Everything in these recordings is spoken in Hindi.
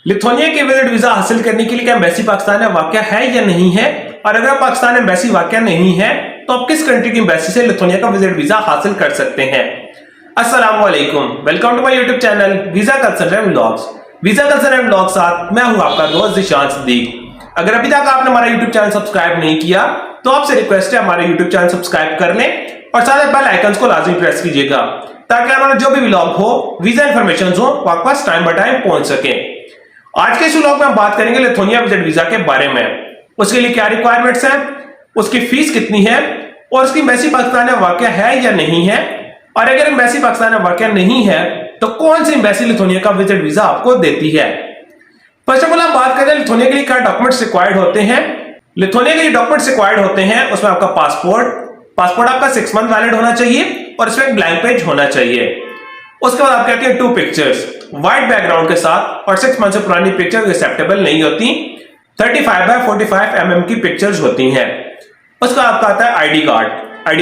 लिथुआनिया के विजिट वीजा हासिल करने के लिए क्या एम्बेसी पाकिस्तान में वाक़या है या नहीं है, और अगर पाकिस्तान में एम्बेसी वाक़या नहीं है तो आप किस कंट्री की एम्बेसी से लिथुआनिया का विजिट वीजा हासिल कर सकते हैं। अस्सलाम वालेकुम, welcome to my YouTube channel visa consultant vlogs. Visa consultant vlog साथ मैं हूं आपका दोस्त ज़ीशान सिद्दीक। अगर अभी तक आपने हमारा यूट्यूब चैनल सब्सक्राइब नहीं किया तो आपसे रिक्वेस्ट है हमारे यूट्यूब चैनल सब्सक्राइब कर लें और साथ ही बेल आइकन को लाजमी प्रेस कीजिएगा ताकि हमारा जो भी व्लॉग हो, वीजा इंफॉर्मेशन हो, आपके पास टाइम बाय टाइम पहुंच सके। आज के इस व्लॉग में हम बात करेंगे लिथुआनिया विजिट वीजा के बारे में। उसके लिए क्या रिक्वायरमेंट्स हैं, उसकी फीस कितनी है और उसकी एम्बेसी पाकिस्तान में वाक़या है या नहीं है, और अगर एम्बेसी पाकिस्तान में वाक़या नहीं है तो कौन सी एम्बेसी लिथुआनिया का विजिट वीजा आपको देती है। फर्स्ट ऑफ ऑल हम बात करें लिथुआनिया के लिए क्या डॉक्यूमेंट्स रिक्वायर्ड होते हैं। लिथुआनिया के लिए डॉक्यूमेंट्स रिक्वायर्ड होते हैं, उसमें आपका पासपोर्ट आपका 6 मंथ वैलिड होना चाहिए और इसमें एक ब्लैंक पेज होना चाहिए। उसके बाद आप कहते हैं 2 पिक्चर्स व्हाइट बैकग्राउंड के साथ, और 6 मंथ से पुरानी पिक्चर एक्सेप्टेबल नहीं होती। 35 बाय 45 mm की पिक्चर्स होती हैं। उसका आपका आता है आईडी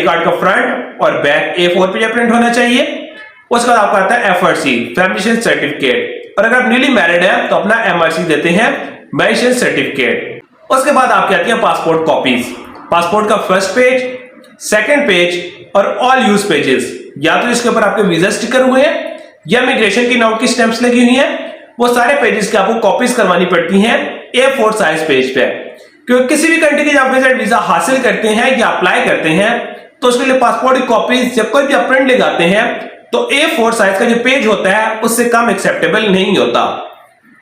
कार्ड का फ्रंट और बैक A4 पेज प्रिंट होना चाहिए। उसके बाद आपका आता है FRC फैमिली सर्टिफिकेट, और अगर आप न्यूली मैरिड है तो अपना MRC देते हैं मैरिज सर्टिफिकेट। उसके बाद आपकी आती है पासपोर्ट कॉपीज, पासपोर्ट का फर्स्ट पेज, सेकंड पेज और ऑल यूज पेजेस, या तो इसके ऊपर आपके वीजा स्टिकर हुए हैं या इमिग्रेशन की नोट की स्टैंप्स लगी हुई हैं, वो सारे पेजेस की आपको कॉपीज करवानी पड़ती हैं A4 साइज पेज पे। क्योंकि किसी भी कंट्री की जब विजिट वीजा हासिल करते हैं या अप्लाई करते हैं तो उसके लिए पासपोर्ट की कॉपीज जब कोई भी आप प्रिंट लगाते हैं तो A4 साइज का जो पेज होता है उससे कम एक्सेप्टेबल नहीं होता।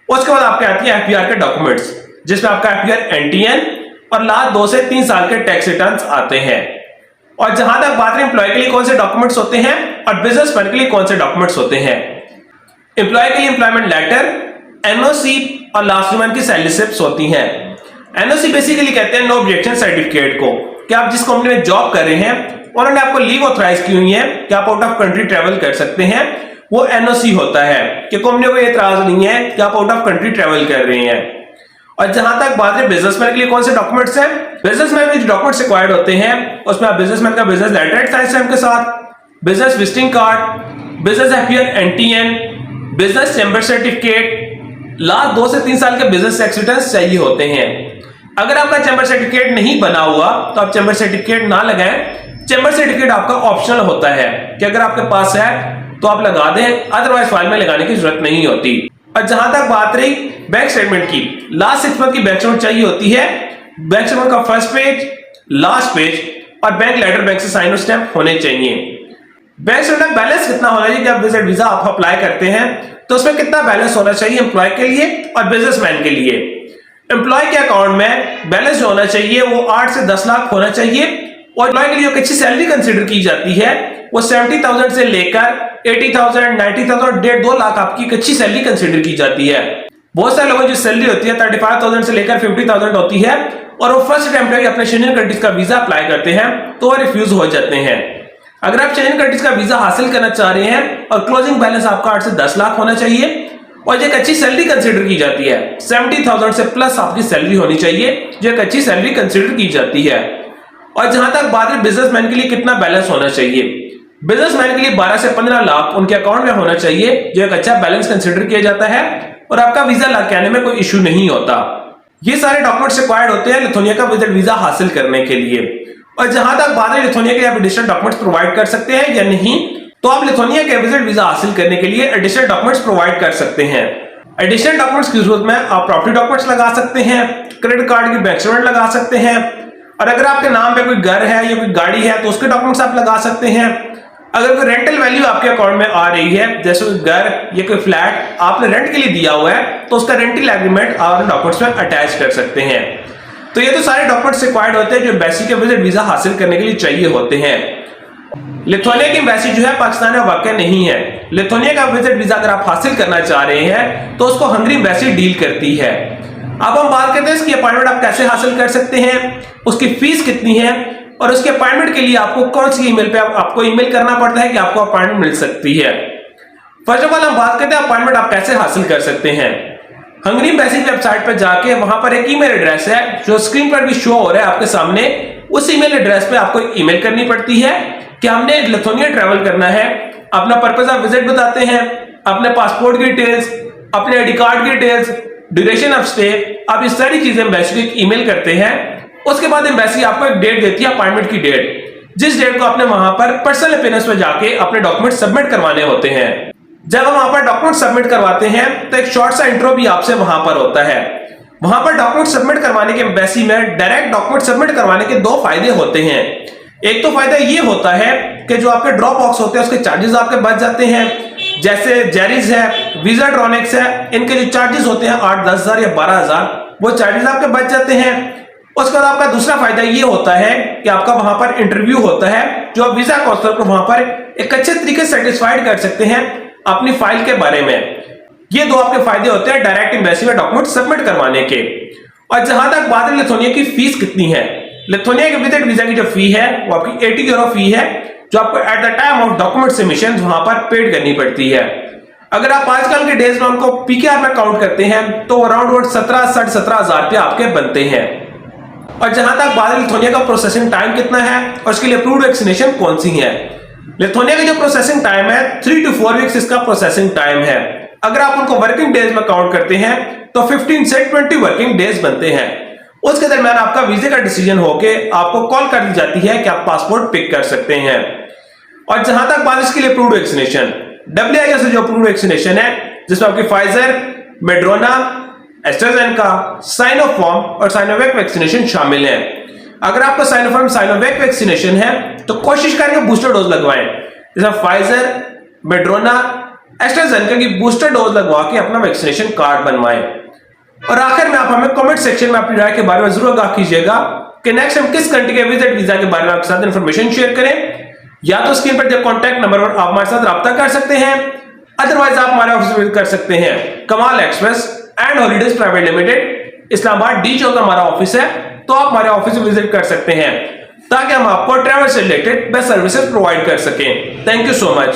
उसके बाद आपके आती है FBR के डॉक्यूमेंट्स, जिसमें आपका FBR NTN और लास्ट 2 से 3 साल के टैक्स रिटर्न्स आते हैं। और जहां तक बात है एम्प्लॉय के लिए कौन से डॉक्यूमेंट्स होते हैं और बिजनेसमैन के लिए कौन से डॉक्यूमेंट्स होते हैं। एम्प्लॉय के लिए एम्प्लॉयमेंट लेटर, NOC और लास्ट मंथ की सैलरी स्लिप्स होती हैं। NOC बेसिकली कहते हैं नो ऑब्जेक्शन सर्टिफिकेट को, कि आप जिस कंपनी में जॉब कर रहे हैं उन्होंने आपको लीव ऑथराइज की हुई है कि आप आउट ऑफ कंट्री ट्रेवल कर सकते हैं, वो NOC होता है कि कंपनी को एतराज नहीं है कि आप आउट ऑफ कंट्री ट्रेवल कर रहे हैं। और जहां तक बात है बिजनेसमैन के लिए कौन से डॉक्यूमेंट्स हैं, बिजनेसमैन में जो डॉक्यूमेंट्स रिक्वायर्ड होते हैं उसमें आप बिजनेसमैन का बिजनेस लेटर साइंस स्टैम्प के साथ, business visiting card, business FBR NTN, business chamber certificate, last 2 से 3 साल के बिजनेस टैक्स रिटर्न्स चाहिए होते हैं। अगर आपका चैम्बर सर्टिफिकेट नहीं बना हुआ तो आप चैम्बर सर्टिफिकेट ना लगाएं। चैम्बर सर्टिफिकेट आपका ऑप्शनल होता है कि अगर आपके पास है तो आप लगा दें, अदरवाइज फाइल में लगाने की जरूरत नहीं होती। और जहां तक बात रही बैंक स्टेटमेंट की, लास्ट 6 मंथ की बैंक स्टेटमेंट चाहिए होती है। बैंक स्टेटमेंट का फर्स्ट पेज, लास्ट पेज और बैंक लेटर बैंक से साइन और स्टैम्प होने चाहिए। बैंक स्टेटमेंट बैलेंस कितना होना चाहिए, जब विजिट वीजा आप अप्लाई करते हैं तो उसमें कितना बैलेंस होना चाहिए एम्प्लॉय के लिए और बिजनेसमैन के लिए। एम्प्लॉय के अकाउंट में बैलेंस जो होना चाहिए वो 8 से 10 लाख होना चाहिए, और एम्प्लॉय के लिए जो अच्छी सैलरी कंसीडर की जाती है वो 70,000 से लेकर 80,000, 90,000, 1.5-2 लाख आपकी एक अच्छी सैलरी कंसीडर की जाती है। बहुत सारे लोगों की सैलरी होती है 35,000 से लेकर 50,000 होती है, और वो फर्स्ट टाइम अपने शेंजन कंट्रीज का वीजा अप्लाई करते हैं तो वो रिफ्यूज हो जाते हैं। अगर आप शेंजन कंट्रीज का वीजा हासिल करना चाह रहे हैं और क्लोजिंग बैलेंस आपका 8 से 10 लाख होना चाहिए और एक अच्छी सैलरी कंसीडर की जाती है, 70,000 से प्लस आपकी सैलरी होनी चाहिए, जो एक अच्छी सैलरी कंसीडर की जाती है। और जहां तक बात है बिजनेसमैन के लिए कितना बैलेंस होना चाहिए, बिजनेसमैन के लिए 12 से 15 लाख उनके अकाउंट में होना चाहिए, जो एक अच्छा बैलेंस कंसीडर किया जाता है और आपका वीजा लग के आने में कोई इश्यू नहीं होता। ये सारे डॉक्यूमेंट्स रिक्वायर्ड होते हैं लिथुआनिया का विजिट वीजा हासिल करने के लिए। और जहां तक बात है लिथुआनिया के लिए आप एडिशनल डॉक्यूमेंट्स प्रोवाइड कर सकते हैं या नहीं, तो आप लिथुआनिया के विजिट वीजा हासिल करने के लिए एडिशनल डॉक्यूमेंट्स प्रोवाइड कर सकते हैं। एडिशनल डॉक्यूमेंट्स की जरूरत में आप प्रॉपर्टी डॉक्यूमेंट्स लगा सकते हैं, क्रेडिट कार्ड की बैंक स्टेटमेंट लगा सकते हैं, और अगर आपके नाम पे कोई घर है या कोई गाड़ी है तो उसके डॉक्यूमेंट्स आप लगा सकते हैं। अगर कोई रेंटल वैल्यू आपके अकाउंट में आ रही है, जैसे कोई घर या कोई फ्लैट आपने रेंट के लिए दिया हुआ है, तो उसका रेंटल एग्रीमेंट आप डॉक्यूमेंट्स में अटैच कर सकते हैं। तो ये तो सारे डॉक्यूमेंट्स रिक्वायर्ड होते हैं जो एम्बेसी के विजिट वीजा हासिल करने के लिए चाहिए होते हैं। लिथुआनिया की एम्बेसी जो है पाकिस्तान में वाक़या नहीं है। लिथुआनिया का विजिट वीजा अगर आप हासिल करना चाह रहे हैं तो उसको हंगरी एम्बेसी डील करती है। अब हम बात करते हैं इसकी अपॉइंटमेंट आप कैसे हासिल कर सकते हैं, उसकी फीस कितनी है, और उसके अपॉइंटमेंट के लिए आपको कौन सी ईमेल पे आपको ईमेल करना पड़ता है कि आपको अपॉइंटमेंट मिल सकती है। फर्स्ट ऑफ ऑल हम बात करते हैं अपॉइंटमेंट आप कैसे हासिल कर सकते हैं। हंगरी एम्बेसी की वेबसाइट पर जाके वहां पर एक ईमेल एड्रेस है जो स्क्रीन पर भी शो हो रहा है आपके सामने, उस ईमेल एड्रेस पे आपको ईमेल करनी पड़ती है कि हमने लिथुआनिया ट्रैवल करना है, अपना पर्पस ऑफ विजिट बताते हैं, अपने पासपोर्ट की डिटेल्स, अपने आईडी कार्ड की डिटेल्स ड्यूरेशन ऑफ स्टे, आप इस सारी चीजें एम्बेसी को एक ईमेल करते हैं। उसके बाद एम्बेसी आपको एक डेट देती है, अपॉइंटमेंट की डेट, जिस डेट को आपने वहां पर पर्सनल अपीयरेंस में जाके अपने डॉक्यूमेंट सबमिट करवाने होते हैं। जब हम वहां पर डॉक्यूमेंट सबमिट करवाते हैं तो एक शॉर्ट सा इंट्रो भी आपसे वहां पर होता है। वहां पर डॉक्यूमेंट सबमिट करवाने के एम्बेसी में डायरेक्ट डॉक्यूमेंट सबमिट करवाने के दो फायदे होते हैं। एक तो फायदा ये होता है कि जो आपके ड्रॉप बॉक्स होते हैं उसके चार्जेस आपके बच जाते हैं, जैसे जेरिस है, वीजा ट्रॉनिक्स है, इनके जो चार्जेस होते हैं 8-10 हजार या 12 हजार, वो चार्जेस आपके बच जाते हैं। उसके बाद आपका दूसरा फायदा ये होता है कि आपका वहां पर इंटरव्यू होता है, जो आप वीजा काउंसलर को वहां पर एक अच्छे तरीके से सेटिस्फाइड कर सकते हैं अपनी फाइल के बारे में। ये दो आपके फायदे होते हैं डायरेक्ट एम्बेसी में डॉक्यूमेंट सबमिट करवाने के। और जहां तक बात है लिथुआनिया की फीस कितनी है, लिथुआनिया के विजिट वीजा की जो फी है वो आपकी 80 यूरो फी है, जो आपको at the time of document submission वहां पर पेड करनी पड़ती है। अगर आप आजकल के डेज में उनको पीकेआर में काउंट करते हैं तो अराउंड 17 हजार रुपये आपके बनते हैं। और जहां तक बात है लिथुआनिया का प्रोसेसिंग टाइम कितना है और उसके लिए अप्रूव्ड वैक्सीनेशन कौन सी है, लिथुआनिया का जो प्रोसेसिंग टाइम है 3 to 4 वीक्स इसका प्रोसेसिंग टाइम है। अगर आप उनको वर्किंग डेज में काउंट करते हैं तो 15 से 20 वर्किंग डेज बनते हैं। उसके दरमियान आपका वीजे का डिसीजन होके आपको कॉल कर दी जाती है कि आप पासपोर्ट पिक कर सकते हैं। और जहां तक बात इसके लिए अप्रूव्ड वैक्सीनेशन, WHO से जो अप्रूव्ड वैक्सीनेशन है जिसमें आपकी फाइजर, मेड्रोना, एस्ट्राजेनेका, साइनोफार्म और साइनोवैक वैक्सीनेशन शामिल है। अगर आपका साइनोफार्म साइनोवैक वैक्सीनेशन है तो कोशिश करें बूस्टर डोज लगवाएं, जैसे फाइजर, मेड्रोना, एस्ट्राजेनेका की बूस्टर डोज लगवा के अपना वैक्सीनेशन कार्ड बनवाएं। और आखिर में आप हमें कमेंट सेक्शन में अपनी राय के बारे में जरूर आगाह कीजिएगा कि नेक्स्ट हम किस कंट्री के विजिट वीजा के बारे में आपके साथ इंफॉर्मेशन शेयर करें। या तो स्क्रीन पर जो कॉन्टैक्ट नंबर पर आप हमारे साथ राब्ता कर सकते हैं, अदरवाइज आप हमारे ऑफिस विजिट कर सकते हैं। Kamal express and holidays private limited, Islamabad D Chowk हमारा ऑफिस है, तो आप हमारे ऑफिस में विजिट कर सकते हैं ताकि हम आपको ट्रैवल से रिलेटेड बेस्ट सर्विसेज प्रोवाइड कर सकें। Thank you so much.